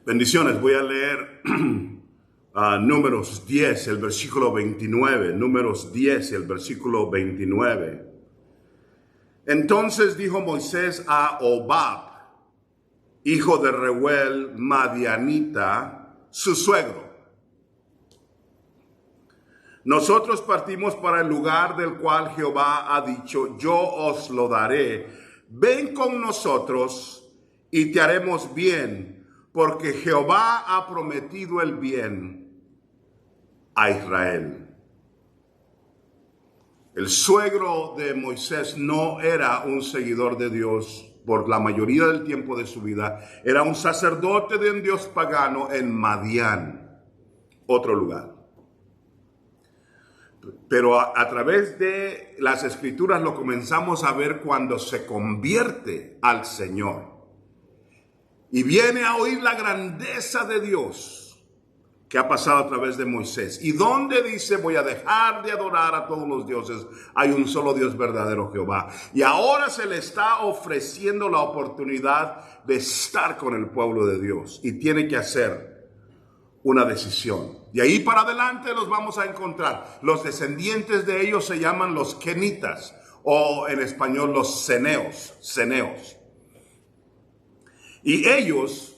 Bendiciones, voy a leer Números 10, el versículo 29. Números 10, el versículo 29. Entonces dijo Moisés a Hobab, hijo de Reuel, madianita, su suegro: nosotros partimos para el lugar del cual Jehová ha dicho, yo os lo daré. Ven con nosotros y te haremos bien, porque Jehová ha prometido el bien a Israel. El suegro de Moisés no era un seguidor de Dios por la mayoría del tiempo de su vida. Era un sacerdote de un dios pagano en Madián, otro lugar. Pero a través de las escrituras lo comenzamos a ver cuando se convierte al Señor y viene a oír la grandeza de Dios que ha pasado a través de Moisés. Y donde dice, voy a dejar de adorar a todos los dioses, hay un solo Dios verdadero, Jehová. Y ahora se le está ofreciendo la oportunidad de estar con el pueblo de Dios. Y tiene que hacer una decisión. De ahí para adelante los vamos a encontrar. Los descendientes de ellos se llaman los kenitas, o en español los ceneos. Y ellos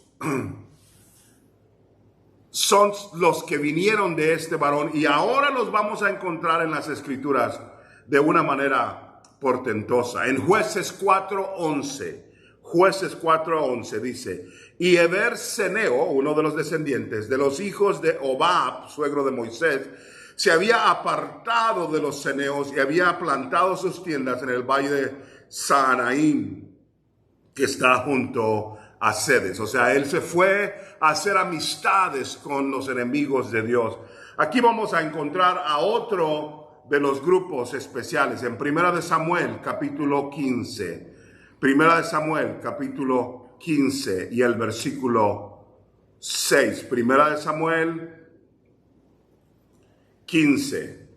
son los que vinieron de este varón, y ahora los vamos a encontrar en las escrituras de una manera portentosa. En Jueces 4:11 dice: y Heber ceneo, uno de los descendientes de los hijos de Hobab, suegro de Moisés, se había apartado de los ceneos y había plantado sus tiendas en el valle de Saanaim, que está junto a Cedes. O sea, él se fue a hacer amistades con los enemigos de Dios. Aquí vamos a encontrar a otro de los grupos especiales en Primera de Samuel, capítulo 15. Primera de Samuel, capítulo 15 y el versículo 6. Primera de Samuel 15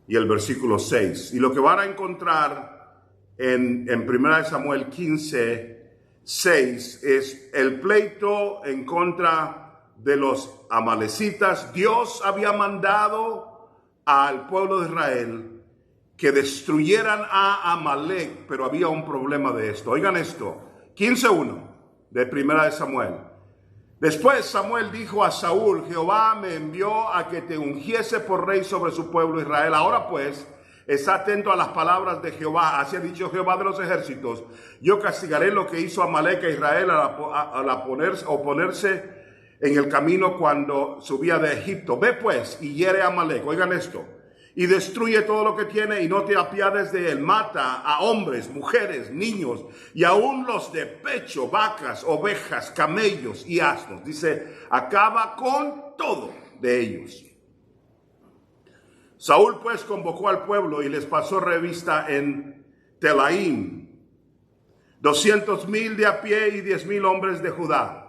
y el versículo 6. Y lo que van a encontrar en Primera de Samuel 15, 6 es el pleito en contra de los amalecitas. Dios había mandado al pueblo de Israel que destruyeran a Amalek, pero había un problema de esto. Oigan esto, 15:1 de Primera de Samuel. Después Samuel dijo a Saúl: Jehová me envió a que te ungiese por rey sobre su pueblo Israel. Ahora pues, está atento a las palabras de Jehová. Así ha dicho Jehová de los ejércitos: yo castigaré lo que hizo Amalek a Israel al oponerse en el camino cuando subía de Egipto. Ve pues y hiere a Amalek. Oigan esto. Y destruye todo lo que tiene y no te apiades de él. Mata a hombres, mujeres, niños y aún los de pecho, vacas, ovejas, camellos y asnos. Dice, acaba con todo de ellos. Saúl pues convocó al pueblo y les pasó revista en Telaim, 200,000 de a pie y 10,000 hombres de Judá.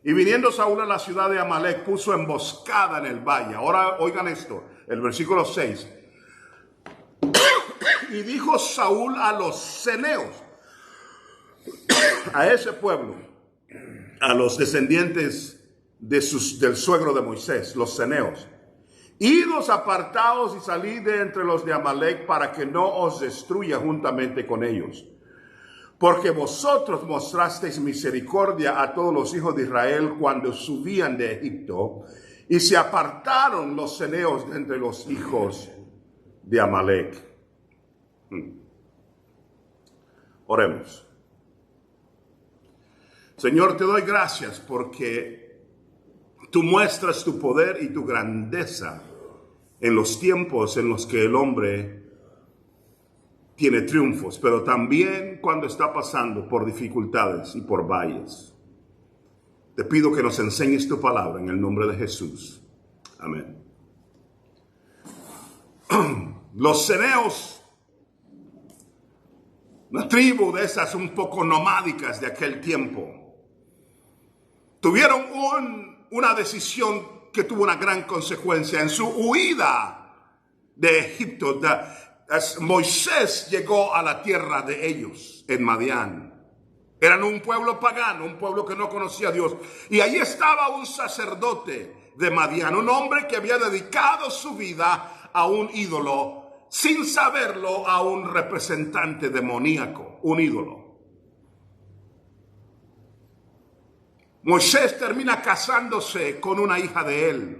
Y viniendo Saúl a la ciudad de Amalek, puso emboscada en el valle. Ahora oigan esto, el versículo 6. Y dijo Saúl a los ceneos, a ese pueblo, a los descendientes del suegro de Moisés, los ceneos: idos, apartaos y salid de entre los de Amalek, para que no os destruya juntamente con ellos. Porque vosotros mostrasteis misericordia a todos los hijos de Israel cuando subían de Egipto, y se apartaron los ceneos de entre los hijos de Amalek. Oremos. Señor, te doy gracias porque tú muestras tu poder y tu grandeza en los tiempos en los que el hombre tiene triunfos, pero también cuando está pasando por dificultades y por valles. Te pido que nos enseñes tu palabra en el nombre de Jesús. Amén. Los ceneos, una tribu de esas un poco nomádicas de aquel tiempo, tuvieron una decisión que tuvo una gran consecuencia. En su huida de Egipto, Moisés llegó a la tierra de ellos, en Madián. Eran un pueblo pagano, un pueblo que no conocía a Dios. Y ahí estaba un sacerdote de Madián, un hombre que había dedicado su vida a un ídolo, sin saberlo, a un representante demoníaco, un ídolo. Moisés termina casándose con una hija de él.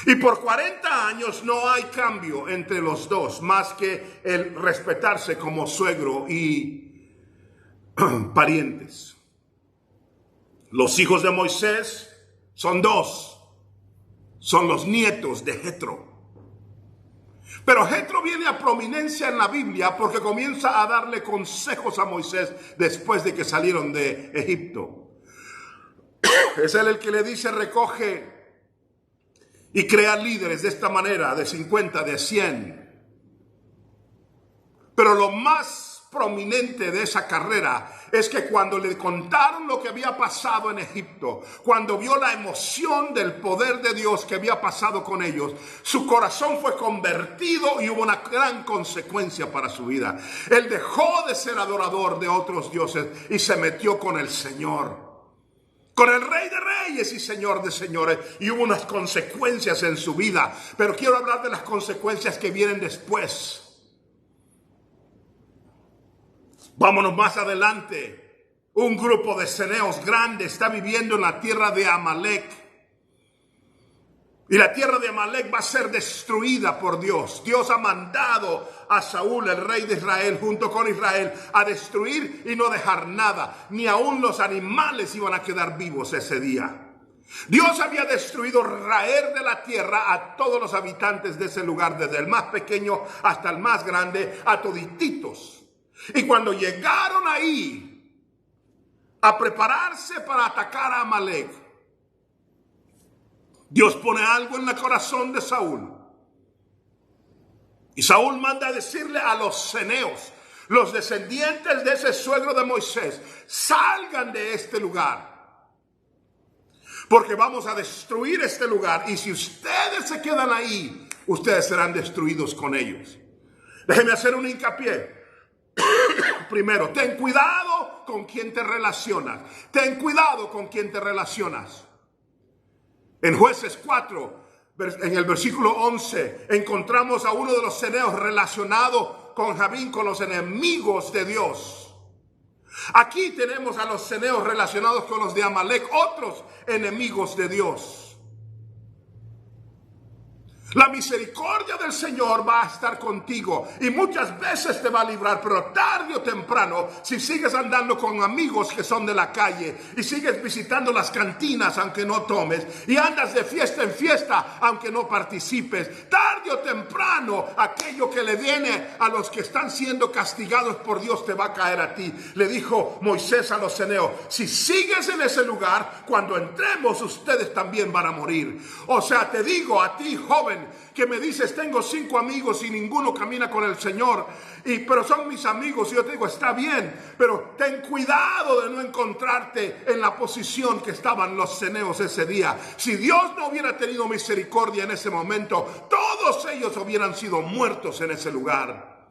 Y por 40 años no hay cambio entre los dos, más que el respetarse como suegro y parientes. Los hijos de Moisés son dos, son los nietos de Jetro. Pero Jetro viene a prominencia en la Biblia porque comienza a darle consejos a Moisés después de que salieron de Egipto. Es él el que le dice: recoge y crea líderes de esta manera, de 50, de 100. Pero lo más prominente de esa carrera es que cuando le contaron lo que había pasado en Egipto, cuando vio la emoción del poder de Dios que había pasado con ellos, su corazón fue convertido y hubo una gran consecuencia para su vida. Él dejó de ser adorador de otros dioses y se metió con el Señor, con el Rey de Reyes y Señor de Señores, y hubo unas consecuencias en su vida. Pero quiero hablar de las consecuencias que vienen después. Vámonos más adelante. Un grupo de ceneos grande está viviendo en la tierra de Amalek. Y la tierra de Amalek va a ser destruida por Dios. Dios ha mandado a Saúl, el rey de Israel, junto con Israel, a destruir y no dejar nada. Ni aún los animales iban a quedar vivos ese día. Dios había destruido, raer de la tierra a todos los habitantes de ese lugar, desde el más pequeño hasta el más grande, a todititos. Y cuando llegaron ahí a prepararse para atacar a Amalek, Dios pone algo en el corazón de Saúl. Y Saúl manda a decirle a los ceneos, los descendientes de ese suegro de Moisés: salgan de este lugar, porque vamos a destruir este lugar. Y si ustedes se quedan ahí, ustedes serán destruidos con ellos. Déjenme hacer un hincapié. Primero, ten cuidado con quien te relacionas. Ten cuidado con quien te relacionas. En Jueces 4, en el versículo 11, encontramos a uno de los ceneos relacionado con Jabín, con los enemigos de Dios. Aquí tenemos a los ceneos relacionados con los de Amalek, otros enemigos de Dios. La misericordia del Señor va a estar contigo y muchas veces te va a librar, pero tarde o temprano, si sigues andando con amigos que son de la calle y sigues visitando las cantinas aunque no tomes y andas de fiesta en fiesta aunque no participes, tarde o temprano aquello que le viene a los que están siendo castigados por Dios te va a caer a ti. Le dijo Moisés a los ceneos: si sigues en ese lugar, cuando entremos ustedes también van a morir. O sea, te digo a ti, joven, que me dices: tengo 5 amigos y ninguno camina con el Señor, pero son mis amigos, y yo te digo: está bien, pero ten cuidado de no encontrarte en la posición que estaban los ceneos ese día. Si Dios no hubiera tenido misericordia en ese momento, todos ellos hubieran sido muertos en ese lugar.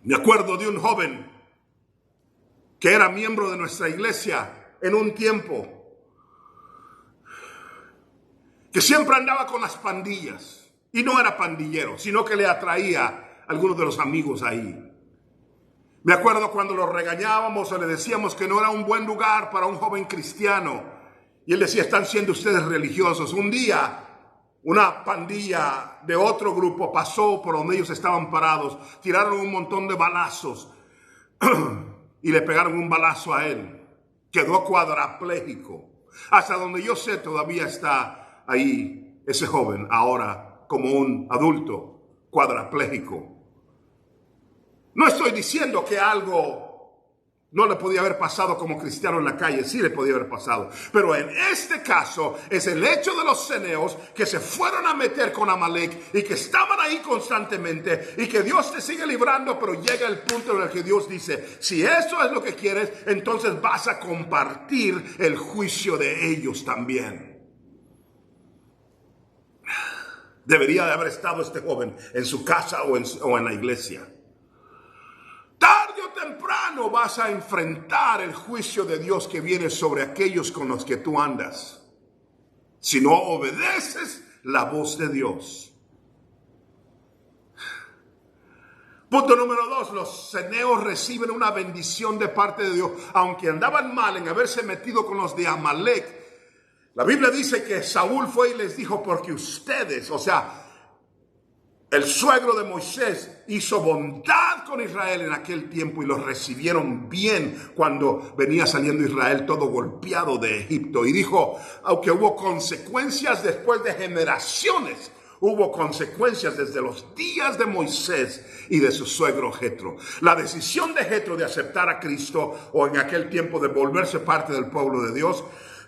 Me acuerdo de un joven que era miembro de nuestra iglesia en un tiempo, que siempre andaba con las pandillas, y no era pandillero, sino que le atraía a algunos de los amigos ahí. Me acuerdo cuando lo regañábamos o le decíamos que no era un buen lugar para un joven cristiano, y él decía: están siendo ustedes religiosos. Un día, una pandilla de otro grupo pasó por donde ellos estaban parados, tiraron un montón de balazos y le pegaron un balazo a él. Quedó cuadrapléjico. Hasta donde yo sé, todavía está ahí ese joven, ahora como un adulto cuadrapléjico. No estoy diciendo que algo no le podía haber pasado como cristiano en la calle, sí le podía haber pasado. Pero en este caso es el hecho de los ceneos que se fueron a meter con Amalek y que estaban ahí constantemente, y que Dios te sigue librando, pero llega el punto en el que Dios dice: si eso es lo que quieres, entonces vas a compartir el juicio de ellos también. Debería de haber estado este joven en su casa o en la iglesia. Tarde o temprano vano vas a enfrentar el juicio de Dios que viene sobre aquellos con los que tú andas si no obedeces la voz de Dios. Punto número 2, los ceneos reciben una bendición de parte de Dios, aunque andaban mal en haberse metido con los de Amalek. La Biblia dice que Saúl fue y les dijo, porque ustedes, o sea, el suegro de Moisés hizo bondad con Israel en aquel tiempo y los recibieron bien cuando venía saliendo Israel todo golpeado de Egipto. Y dijo, aunque hubo consecuencias después de generaciones, hubo consecuencias desde los días de Moisés y de su suegro Jetro. La decisión de Jetro de aceptar a Cristo, o en aquel tiempo de volverse parte del pueblo de Dios,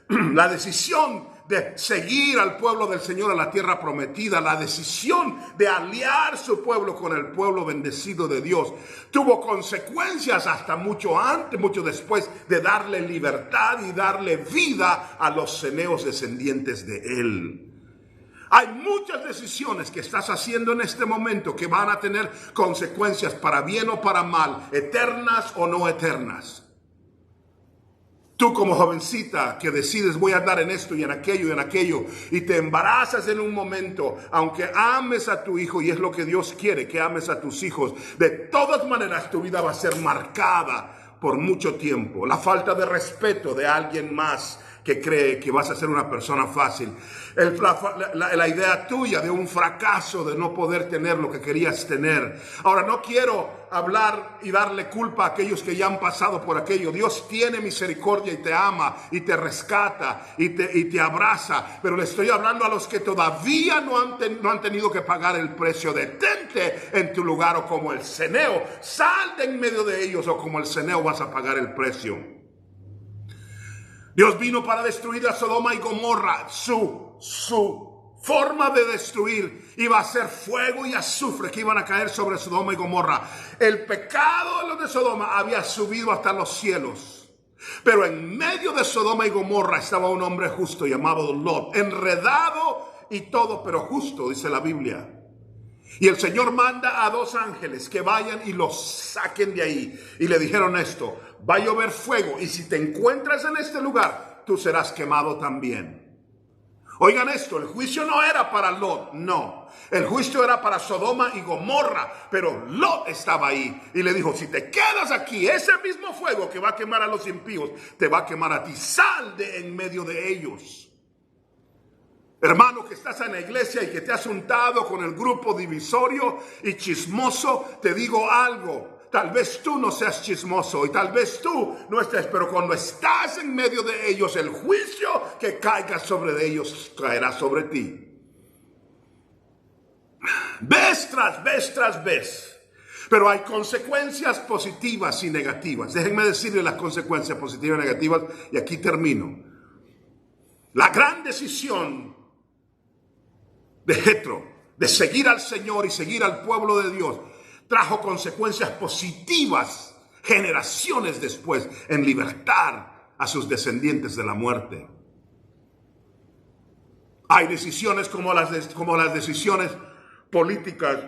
la decisión de seguir al pueblo del Señor a la tierra prometida, la decisión de aliar su pueblo con el pueblo bendecido de Dios, tuvo consecuencias hasta mucho antes, mucho después de darle libertad y darle vida a los ceneos descendientes de él. Hay muchas decisiones que estás haciendo en este momento que van a tener consecuencias para bien o para mal, eternas o no eternas. Tú como jovencita que decides voy a andar en esto y en aquello y te embarazas en un momento, aunque ames a tu hijo y es lo que Dios quiere, que ames a tus hijos, de todas maneras tu vida va a ser marcada por mucho tiempo. La falta de respeto de alguien más que cree que vas a ser una persona fácil. La idea tuya de un fracaso, de no poder tener lo que querías tener. Ahora, no quiero hablar y darle culpa a aquellos que ya han pasado por aquello. Dios tiene misericordia y te ama y te rescata y te abraza. Pero le estoy hablando a los que todavía no han tenido que pagar el precio. Detente en tu lugar o como el ceneo. Sal de en medio de ellos o como el ceneo vas a pagar el precio. Dios vino para destruir a Sodoma y Gomorra. Su forma de destruir iba a ser fuego y azufre que iban a caer sobre Sodoma y Gomorra. El pecado de los de Sodoma había subido hasta los cielos. Pero en medio de Sodoma y Gomorra estaba un hombre justo llamado Lot, enredado y todo, pero justo, dice la Biblia. Y el Señor manda a 2 ángeles que vayan y los saquen de ahí. Y le dijeron esto: va a llover fuego y si te encuentras en este lugar, tú serás quemado también. Oigan esto, el juicio no era para Lot, no. El juicio era para Sodoma y Gomorra, pero Lot estaba ahí. Y le dijo, si te quedas aquí, ese mismo fuego que va a quemar a los impíos, te va a quemar a ti. Sal de en medio de ellos. Hermano que estás en la iglesia y que te has untado con el grupo divisorio y chismoso, te digo algo. Tal vez tú no seas chismoso y tal vez tú no estés, pero cuando estás en medio de ellos, el juicio que caiga sobre ellos caerá sobre ti. Vez tras vez. Pero hay consecuencias positivas y negativas. Déjenme decirles las consecuencias positivas y negativas y aquí termino. La gran decisión de Jetro, de seguir al Señor y seguir al pueblo de Dios, trajo consecuencias positivas generaciones después en libertar a sus descendientes de la muerte. Hay decisiones como las decisiones políticas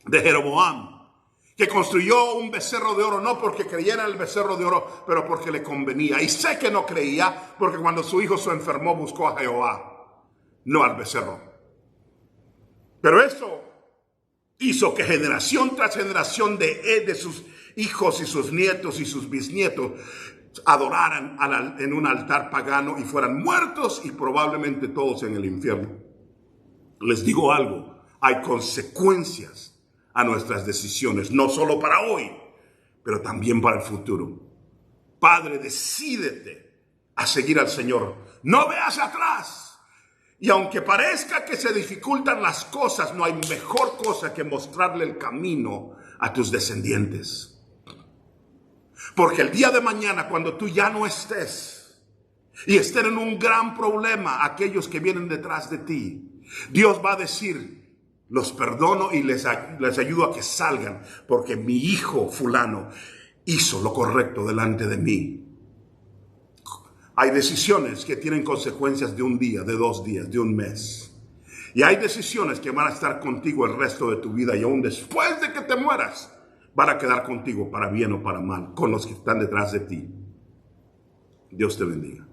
de Jeroboam, que construyó un becerro de oro, no porque creyera en el becerro de oro, pero porque le convenía. Y sé que no creía, porque cuando su hijo se enfermó buscó a Jehová, no al becerro. Pero eso hizo que generación tras generación de sus hijos y sus nietos y sus bisnietos adoraran en un altar pagano y fueran muertos y probablemente todos en el infierno. Les digo algo, hay consecuencias a nuestras decisiones, no solo para hoy, pero también para el futuro. Padre, decídete a seguir al Señor. No veas atrás. Y aunque parezca que se dificultan las cosas, no hay mejor cosa que mostrarle el camino a tus descendientes. Porque el día de mañana, cuando tú ya no estés y estén en un gran problema aquellos que vienen detrás de ti, Dios va a decir, los perdono y les ayudo a que salgan, porque mi hijo fulano hizo lo correcto delante de mí. Hay decisiones que tienen consecuencias de un día, de 2 días, de un mes. Y hay decisiones que van a estar contigo el resto de tu vida y aún después de que te mueras, van a quedar contigo para bien o para mal, con los que están detrás de ti. Dios te bendiga.